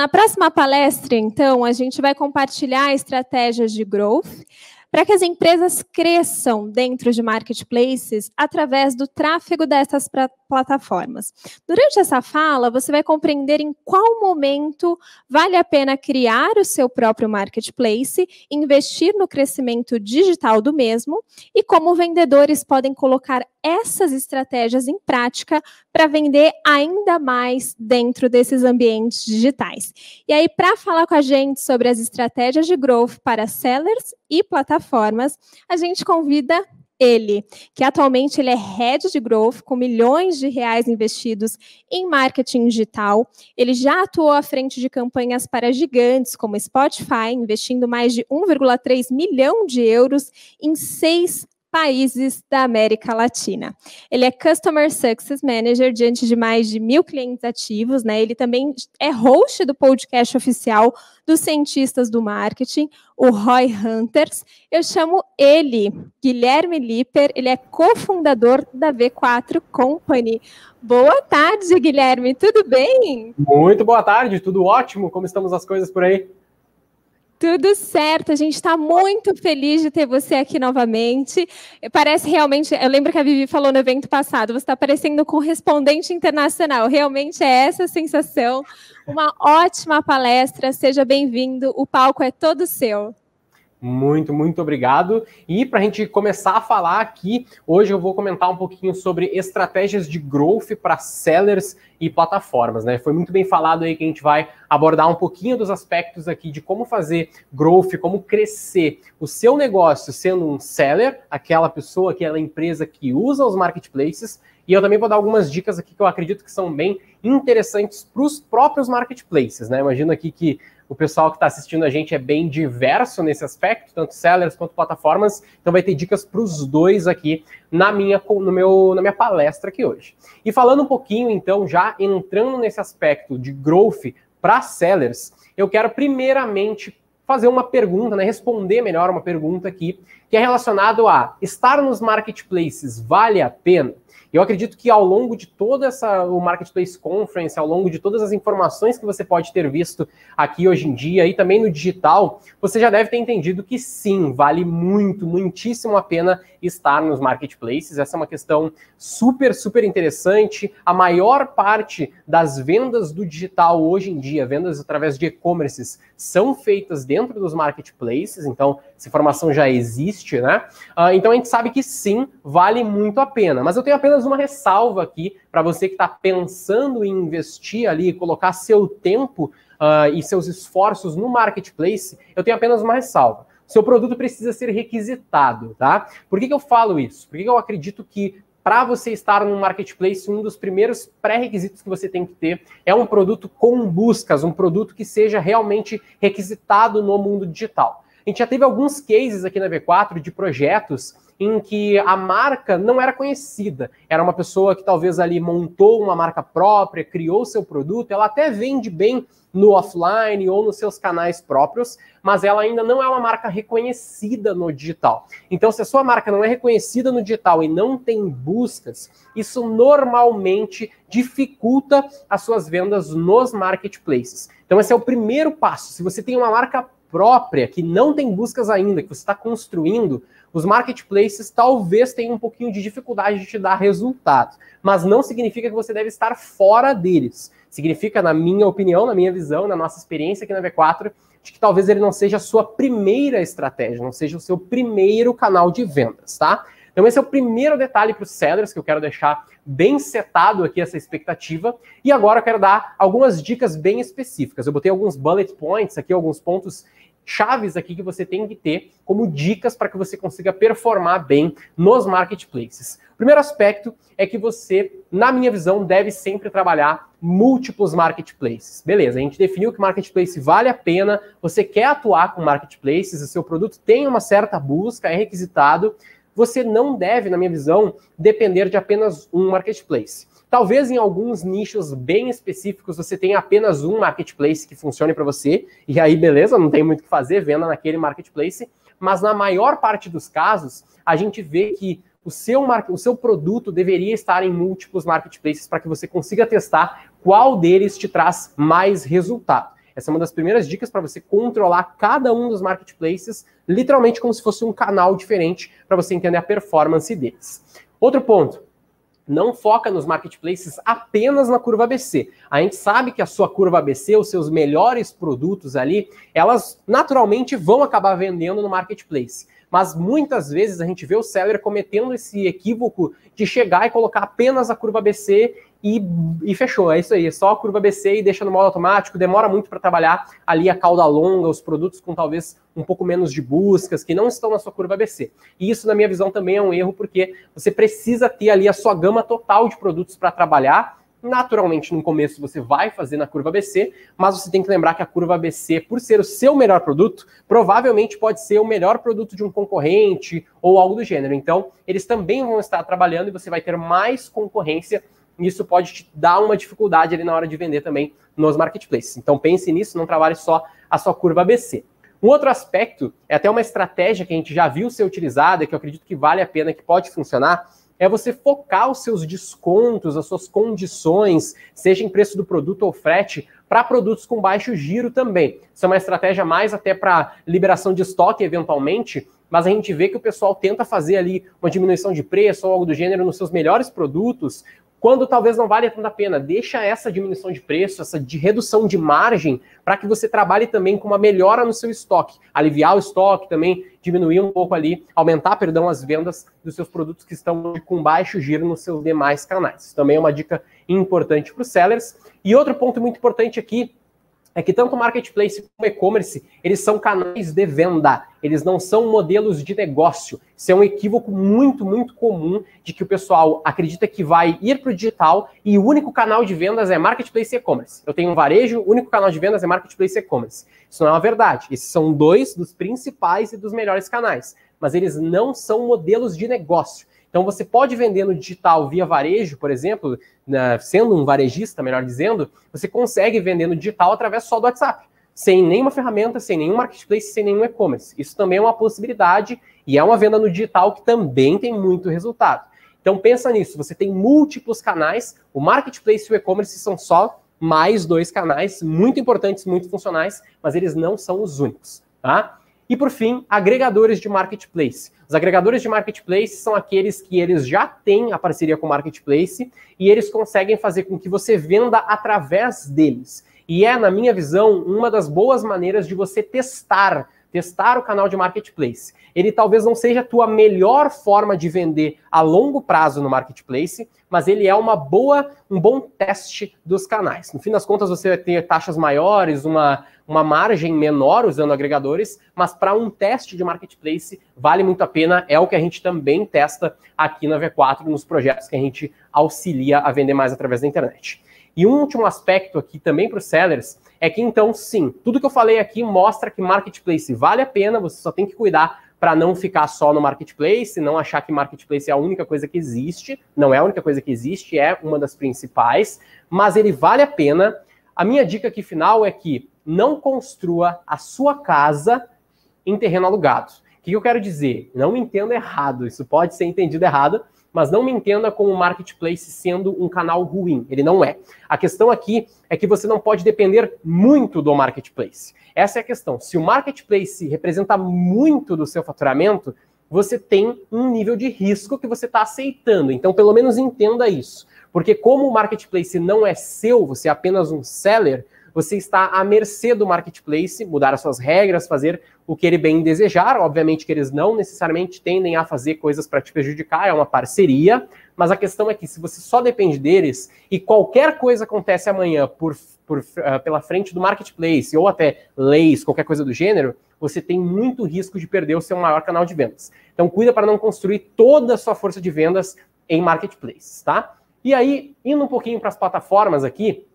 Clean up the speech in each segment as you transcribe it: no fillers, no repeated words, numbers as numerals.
na próxima palestra, então, a gente vai compartilhar estratégias de growth para que as empresas cresçam dentro de marketplaces através do tráfego dessas plataformas. Durante essa fala, você vai compreender em qual momento vale a pena criar o seu próprio marketplace, investir no crescimento digital do mesmo e como vendedores podem colocar essas estratégias em prática para vender ainda mais dentro desses ambientes digitais. E aí, para falar com a gente sobre as estratégias de growth para sellers e plataformas, a gente convida ele, que atualmente ele é Head de Growth, com milhões de reais investidos em marketing digital. Ele já atuou à frente de campanhas para gigantes como Spotify, investindo mais de 1,3 milhão de euros em 6 países da América Latina. Ele é Customer Success Manager diante de mais de 1.000 clientes ativos, né? Ele também é host do podcast oficial dos cientistas do marketing, o Roy Hunters. Eu chamo ele, Guilherme Lipper, ele é cofundador da V4 Company. Boa tarde, Guilherme, tudo bem? Muito boa tarde, tudo ótimo, como estamos as coisas por aí? Tudo certo, a gente está muito feliz de ter você aqui novamente. Parece realmente, eu lembro que a Vivi falou no evento passado, você está parecendo correspondente internacional, realmente é essa a sensação. Uma ótima palestra, seja bem-vindo, o palco é todo seu. Muito obrigado. E para a gente começar a falar aqui, hoje eu vou comentar um pouquinho sobre estratégias de growth para sellers e plataformas, né? Foi muito bem falado aí que a gente vai abordar um pouquinho dos aspectos aqui de como fazer growth, como crescer o seu negócio sendo um seller, aquela pessoa, aquela empresa que usa os marketplaces. E eu também vou dar algumas dicas aqui que eu acredito que são bem interessantes para os próprios marketplaces, né? Imagino aqui que o pessoal que está assistindo a gente é bem diverso nesse aspecto, tanto sellers quanto plataformas, então vai ter dicas para os dois aqui na minha palestra aqui hoje. E falando um pouquinho, então, já entrando nesse aspecto de growth para sellers, eu quero primeiramente fazer uma pergunta, né, responder melhor uma pergunta aqui, que é relacionado a estar nos marketplaces vale a pena? Eu acredito que ao longo de toda o Marketplace Conference, ao longo de todas as informações que você pode ter visto aqui hoje em dia e também no digital, você já deve ter entendido que sim, vale muitíssimo a pena estar nos marketplaces. Essa é uma questão super interessante. A maior parte das vendas do digital hoje em dia, vendas através de e-commerces, são feitas dentro dos marketplaces, então essa informação já existe, né? Então a gente sabe que sim, vale muito a pena. Mas eu tenho apenas uma ressalva aqui para você que está pensando em investir ali, colocar seu tempo e seus esforços no marketplace. Eu tenho apenas uma ressalva. Seu produto precisa ser requisitado, tá? Por que eu falo isso? Porque eu acredito que para você estar no marketplace, um dos primeiros pré-requisitos que você tem que ter é um produto com buscas, um produto que seja realmente requisitado no mundo digital. A gente já teve alguns cases aqui na V4 de projetos em que a marca não era conhecida. Era uma pessoa que talvez ali montou uma marca própria, criou seu produto, ela até vende bem no offline ou nos seus canais próprios, mas ela ainda não é uma marca reconhecida no digital. Então, se a sua marca não é reconhecida no digital e não tem buscas, isso normalmente dificulta as suas vendas nos marketplaces. Então, esse é o primeiro passo. Se você tem uma marca própria, que não tem buscas ainda, que você está construindo, os marketplaces talvez tenham um pouquinho de dificuldade de te dar resultados, mas não significa que você deve estar fora deles. Significa, na minha opinião, na minha visão, na nossa experiência aqui na V4, de que talvez ele não seja a sua primeira estratégia, não seja o seu primeiro canal de vendas, tá? Então esse é o primeiro detalhe para os sellers que eu quero deixar bem setado aqui essa expectativa. E agora eu quero dar algumas dicas bem específicas. Eu botei alguns bullet points aqui, alguns pontos chaves aqui que você tem que ter como dicas para que você consiga performar bem nos marketplaces. O primeiro aspecto é que você, na minha visão, deve sempre trabalhar múltiplos marketplaces. Beleza, a gente definiu que marketplace vale a pena, você quer atuar com marketplaces, o seu produto tem uma certa busca, é requisitado, você não deve, na minha visão, depender de apenas um marketplace. Talvez em alguns nichos bem específicos você tenha apenas um marketplace que funcione para você, e aí beleza, não tem muito o que fazer, venda naquele marketplace, mas na maior parte dos casos, a gente vê que o seu produto deveria estar em múltiplos marketplaces para que você consiga testar qual deles te traz mais resultado. Essa é uma das primeiras dicas para você controlar cada um dos marketplaces, literalmente como se fosse um canal diferente, para você entender a performance deles. Outro ponto. Não foca nos marketplaces apenas na curva ABC. A gente sabe que a sua curva ABC, os seus melhores produtos ali, elas naturalmente vão acabar vendendo no marketplace. Mas muitas vezes a gente vê o seller cometendo esse equívoco de chegar e colocar apenas a curva ABC e fechou. É isso aí, só a curva ABC e deixa no modo automático. Demora muito para trabalhar ali a cauda longa, os produtos com talvez um pouco menos de buscas, que não estão na sua curva ABC. E isso, na minha visão, também é um erro, porque você precisa ter ali a sua gama total de produtos para trabalhar. Naturalmente, no começo você vai fazer na curva ABC, mas você tem que lembrar que a curva ABC, por ser o seu melhor produto, provavelmente pode ser o melhor produto de um concorrente ou algo do gênero. Então, eles também vão estar trabalhando e você vai ter mais concorrência. Isso pode te dar uma dificuldade ali na hora de vender também nos marketplaces. Então, pense nisso, não trabalhe só a sua curva ABC. Um outro aspecto, é até uma estratégia que a gente já viu ser utilizada, que eu acredito que vale a pena, que pode funcionar, é você focar os seus descontos, as suas condições, seja em preço do produto ou frete, para produtos com baixo giro também. Isso é uma estratégia mais até para liberação de estoque, eventualmente, mas a gente vê que o pessoal tenta fazer ali uma diminuição de preço ou algo do gênero nos seus melhores produtos, quando talvez não valha tanto a pena. Deixa essa diminuição de preço, essa de redução de margem, para que você trabalhe também com uma melhora no seu estoque. Aliviar o estoque também, diminuir um pouco ali, aumentar, perdão, as vendas dos seus produtos que estão com baixo giro nos seus demais canais. Isso também é uma dica importante para os sellers. E outro ponto muito importante aqui, é que tanto o marketplace como o e-commerce, eles são canais de venda, eles não são modelos de negócio. Isso é um equívoco muito, muito comum de que o pessoal acredita que vai ir para o digital e o único canal de vendas é marketplace e e-commerce. Eu tenho um varejo, o único canal de vendas é marketplace e e-commerce. Isso não é uma verdade. Esses são dois dos principais e dos melhores canais, mas eles não são modelos de negócio. Então, você pode vender no digital via varejo, por exemplo, sendo um varejista, melhor dizendo, você consegue vender no digital através só do WhatsApp, sem nenhuma ferramenta, sem nenhum marketplace, sem nenhum e-commerce. Isso também é uma possibilidade e é uma venda no digital que também tem muito resultado. Então, pensa nisso, você tem múltiplos canais, o marketplace e o e-commerce são só mais dois canais muito importantes, muito funcionais, mas eles não são os únicos, tá? E, por fim, agregadores de marketplace. Os agregadores de marketplace são aqueles que eles já têm a parceria com o marketplace e eles conseguem fazer com que você venda através deles. E é, na minha visão, uma das boas maneiras de você testar o canal de marketplace. Ele talvez não seja a tua melhor forma de vender a longo prazo no marketplace, mas ele é um bom teste dos canais. No fim das contas, você vai ter taxas maiores, uma margem menor usando agregadores, mas para um teste de marketplace vale muito a pena, é o que a gente também testa aqui na V4, nos projetos que a gente auxilia a vender mais através da internet. E um último aspecto aqui também para os sellers é que, então, sim, tudo que eu falei aqui mostra que marketplace vale a pena, você só tem que cuidar para não ficar só no marketplace, não achar que marketplace é a única coisa que existe, não é a única coisa que existe, é uma das principais, mas ele vale a pena. A minha dica aqui final é que não construa a sua casa em terreno alugado. O que eu quero dizer? Não me entenda errado, isso pode ser entendido errado, mas não me entenda como o marketplace sendo um canal ruim. Ele não é. A questão aqui é que você não pode depender muito do marketplace. Essa é a questão. Se o marketplace representa muito do seu faturamento, você tem um nível de risco que você está aceitando. Então, pelo menos entenda isso. Porque como o marketplace não é seu, você é apenas um seller, você está à mercê do marketplace, mudar as suas regras, fazer o que ele bem desejar. Obviamente que eles não necessariamente tendem a fazer coisas para te prejudicar, é uma parceria, mas a questão é que se você só depende deles e qualquer coisa acontece amanhã pela frente do marketplace ou até leis, qualquer coisa do gênero, você tem muito risco de perder o seu maior canal de vendas. Então cuida para não construir toda a sua força de vendas em marketplaces, tá? E aí, indo um pouquinho para as plataformas aqui,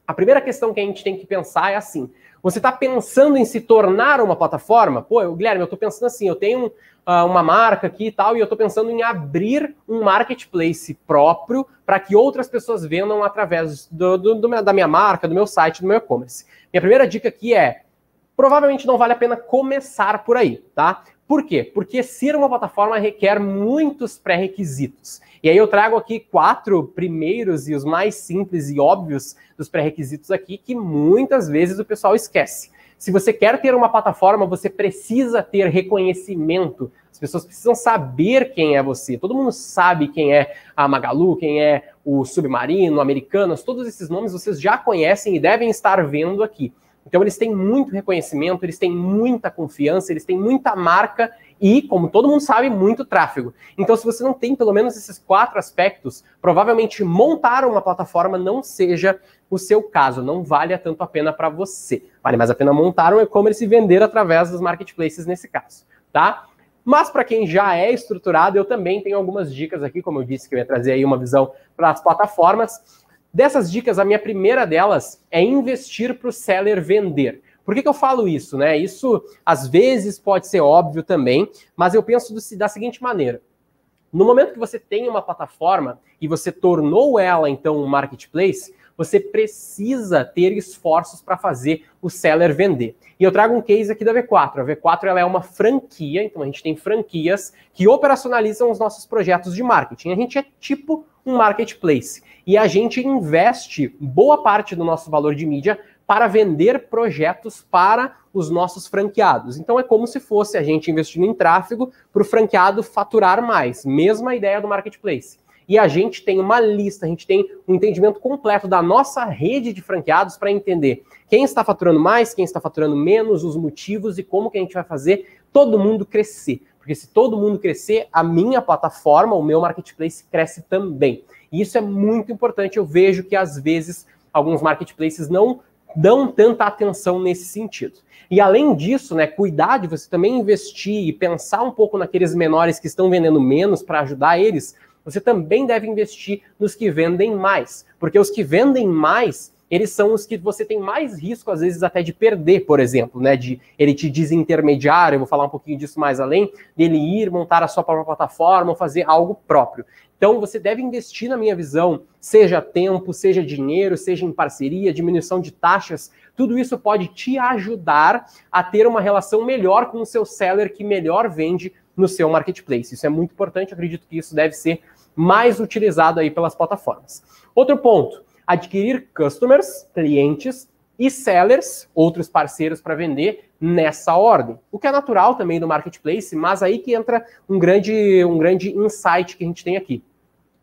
a primeira questão que a gente tem que pensar é assim, você está pensando em se tornar uma plataforma? Pô, Guilherme, eu estou pensando assim, eu tenho uma marca aqui e tal, e eu estou pensando em abrir um marketplace próprio para que outras pessoas vendam através da minha marca, do meu site, do meu e-commerce. Minha primeira dica aqui é, provavelmente não vale a pena começar por aí, tá? Por quê? Porque ser uma plataforma requer muitos pré-requisitos. E aí eu trago aqui 4 primeiros e os mais simples e óbvios dos pré-requisitos aqui que muitas vezes o pessoal esquece. Se você quer ter uma plataforma, você precisa ter reconhecimento. As pessoas precisam saber quem é você. Todo mundo sabe quem é a Magalu, quem é o Submarino, Americanas, todos esses nomes vocês já conhecem e devem estar vendo aqui. Então eles têm muito reconhecimento, eles têm muita confiança, eles têm muita marca e, como todo mundo sabe, muito tráfego. Então se você não tem pelo menos esses 4 aspectos, provavelmente montar uma plataforma não seja o seu caso, não vale tanto a pena para você. Vale mais a pena montar um e-commerce e vender através dos marketplaces nesse caso, tá? Mas para quem já é estruturado, eu também tenho algumas dicas aqui, como eu disse que eu ia trazer aí uma visão para as plataformas. Dessas dicas, a minha primeira delas é investir para o seller vender. Por que eu falo isso, né? Isso, às vezes, pode ser óbvio também, mas eu penso da seguinte maneira. No momento que você tem uma plataforma e você tornou ela, então, um marketplace, você precisa ter esforços para fazer o seller vender. E eu trago um case aqui da V4. A V4 ela é uma franquia, então a gente tem franquias que operacionalizam os nossos projetos de marketing. A gente é tipo um marketplace. E a gente investe boa parte do nosso valor de mídia para vender projetos para os nossos franqueados. Então é como se fosse a gente investindo em tráfego para o franqueado faturar mais. Mesma ideia do marketplace. E a gente tem uma lista, a gente tem um entendimento completo da nossa rede de franqueados para entender quem está faturando mais, quem está faturando menos, os motivos e como que a gente vai fazer todo mundo crescer. Porque se todo mundo crescer, a minha plataforma, o meu marketplace cresce também. E isso é muito importante. Eu vejo que às vezes alguns marketplaces não dão tanta atenção nesse sentido. E além disso, né, cuidar de você também investir e pensar um pouco naqueles menores que estão vendendo menos para ajudar eles, você também deve investir nos que vendem mais. Porque os que vendem mais, eles são os que você tem mais risco, às vezes, até de perder, por exemplo, né? De ele te desintermediar, eu vou falar um pouquinho disso mais além, dele ir montar a sua própria plataforma ou fazer algo próprio. Então, você deve investir, na minha visão, seja tempo, seja dinheiro, seja em parceria, diminuição de taxas, tudo isso pode te ajudar a ter uma relação melhor com o seu seller que melhor vende no seu marketplace. Isso é muito importante, eu acredito que isso deve ser mais utilizado aí pelas plataformas. Outro ponto, adquirir customers, clientes e sellers, outros parceiros para vender nessa ordem. O que é natural também do marketplace, mas aí que entra um grande insight que a gente tem aqui.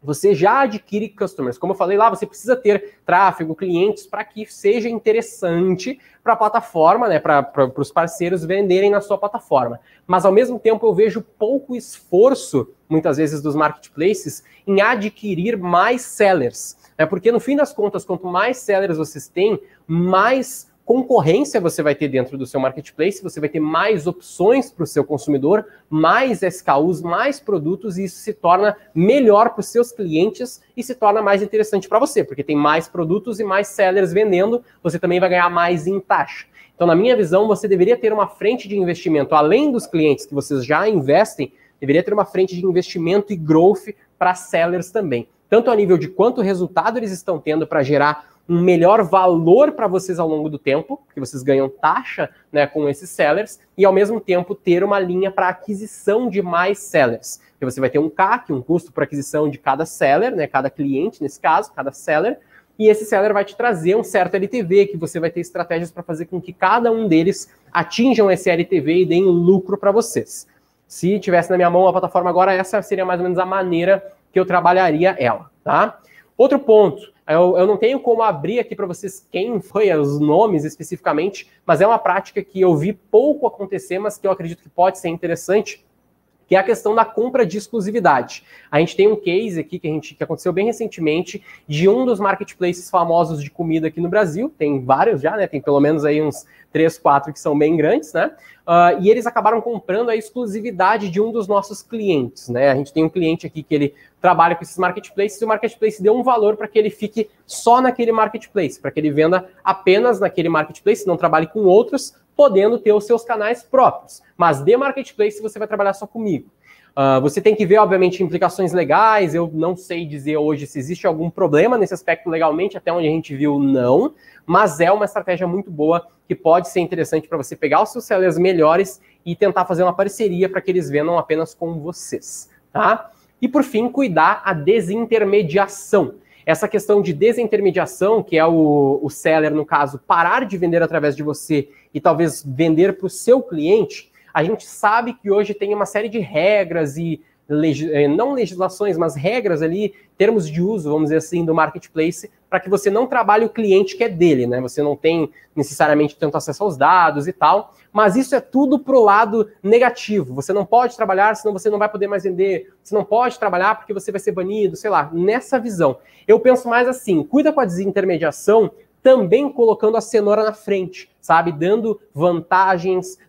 Você já adquire customers. Como eu falei lá, você precisa ter tráfego, clientes, para que seja interessante para a plataforma, né, para os parceiros venderem na sua plataforma. Mas, ao mesmo tempo, eu vejo pouco esforço, muitas vezes, dos marketplaces em adquirir mais sellers. Porque, no fim das contas, quanto mais sellers vocês têm, mais concorrência você vai ter dentro do seu marketplace, você vai ter mais opções para o seu consumidor, mais SKUs, mais produtos, e isso se torna melhor para os seus clientes e se torna mais interessante para você, porque tem mais produtos e mais sellers vendendo, você também vai ganhar mais em taxa. Então, na minha visão, você deveria ter uma frente de investimento, além dos clientes que vocês já investem, deveria ter uma frente de investimento e growth para sellers também. Tanto a nível de quanto resultado eles estão tendo para gerar um melhor valor para vocês ao longo do tempo, porque vocês ganham taxa, né, com esses sellers, e ao mesmo tempo ter uma linha para aquisição de mais sellers. Porque você vai ter um CAC, um custo por aquisição de cada seller, né, cada cliente nesse caso, cada seller, e esse seller vai te trazer um certo LTV, que você vai ter estratégias para fazer com que cada um deles atinjam esse LTV e deem lucro para vocês. Se tivesse na minha mão a plataforma agora, essa seria mais ou menos a maneira que eu trabalharia ela, tá? Outro ponto, eu não tenho como abrir aqui para vocês quem foi, os nomes especificamente, mas é uma prática que eu vi pouco acontecer, mas que eu acredito que pode ser interessante, que é a questão da compra de exclusividade. A gente tem um case aqui que aconteceu bem recentemente de um dos marketplaces famosos de comida aqui no Brasil, tem vários já, né? Tem pelo menos aí uns 3, 4 que são bem grandes, né? E eles acabaram comprando a exclusividade de um dos nossos clientes, né? A gente tem um cliente aqui que ele trabalha com esses marketplaces e o marketplace deu um valor para que ele fique só naquele marketplace, para que ele venda apenas naquele marketplace, não trabalhe com outros, podendo ter os seus canais próprios. Mas de marketplace você vai trabalhar só comigo. Você tem que ver, obviamente, implicações legais. Eu não sei dizer hoje se existe algum problema nesse aspecto legalmente, até onde a gente viu, não. Mas é uma estratégia muito boa que pode ser interessante para você pegar os seus sellers melhores e tentar fazer uma parceria para que eles vendam apenas com vocês, tá? E por fim, cuidar a desintermediação. Essa questão de desintermediação, que é o seller, no caso, parar de vender através de você e talvez vender para o seu cliente, a gente sabe que hoje tem uma série de regras e não legislações, mas regras ali, termos de uso, vamos dizer assim, do marketplace, para que você não trabalhe o cliente que é dele, né? Você não tem necessariamente tanto acesso aos dados e tal, mas isso é tudo pro lado negativo. Você não pode trabalhar, senão você não vai poder mais vender. Você não pode trabalhar porque você vai ser banido, sei lá, nessa visão. Eu penso mais assim, cuida com a desintermediação, também colocando a cenoura na frente, sabe? Dando vantagens,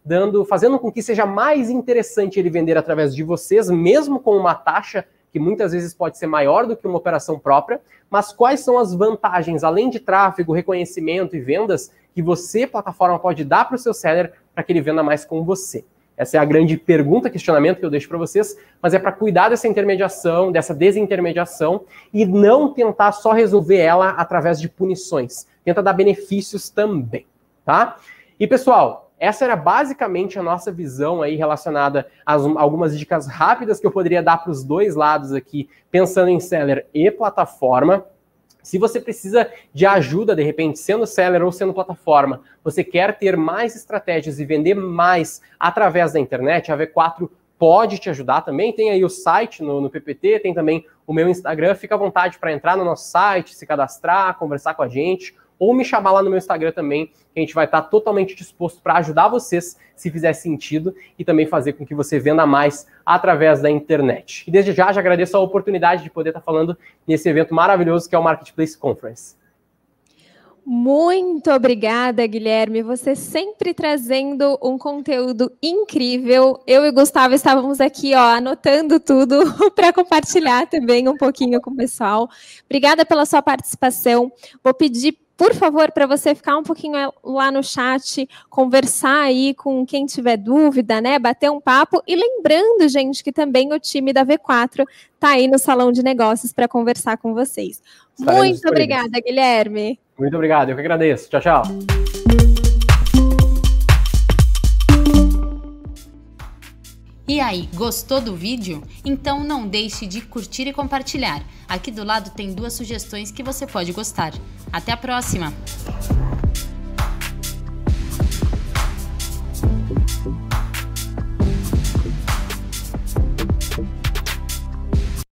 fazendo com que seja mais interessante ele vender através de vocês, mesmo com uma taxa que muitas vezes pode ser maior do que uma operação própria, mas quais são as vantagens, além de tráfego, reconhecimento e vendas, que você, plataforma, pode dar para o seu seller para que ele venda mais com você? Essa é a grande pergunta, questionamento que eu deixo para vocês, mas é para cuidar dessa intermediação, dessa desintermediação e não tentar só resolver ela através de punições. Tenta dar benefícios também, tá? E pessoal, essa era basicamente a nossa visão aí relacionada a algumas dicas rápidas que eu poderia dar para os dois lados aqui, pensando em seller e plataforma. Se você precisa de ajuda, de repente, sendo seller ou sendo plataforma, você quer ter mais estratégias e vender mais através da internet, a V4 pode te ajudar também. Tem aí o site no PPT, tem também o meu Instagram. Fica à vontade para entrar no nosso site, se cadastrar, conversar com a gente, ou me chamar lá no meu Instagram também, que a gente vai estar totalmente disposto para ajudar vocês, se fizer sentido, e também fazer com que você venda mais através da internet. E desde já agradeço a oportunidade de poder estar falando nesse evento maravilhoso que é o Marketplace Conference. Muito obrigada, Guilherme. Você sempre trazendo um conteúdo incrível. Eu e o Gustavo estávamos aqui, ó, anotando tudo para compartilhar também um pouquinho com o pessoal. Obrigada pela sua participação. Vou pedir, por favor, para você ficar um pouquinho lá no chat, conversar aí com quem tiver dúvida, né? Bater um papo. E lembrando, gente, que também o time da V4 está aí no Salão de Negócios para conversar com vocês. Muito obrigada, Guilherme. Muito obrigado, eu que agradeço. Tchau, tchau. E aí, gostou do vídeo? Então não deixe de curtir e compartilhar. Aqui do lado tem 2 sugestões que você pode gostar. Até a próxima!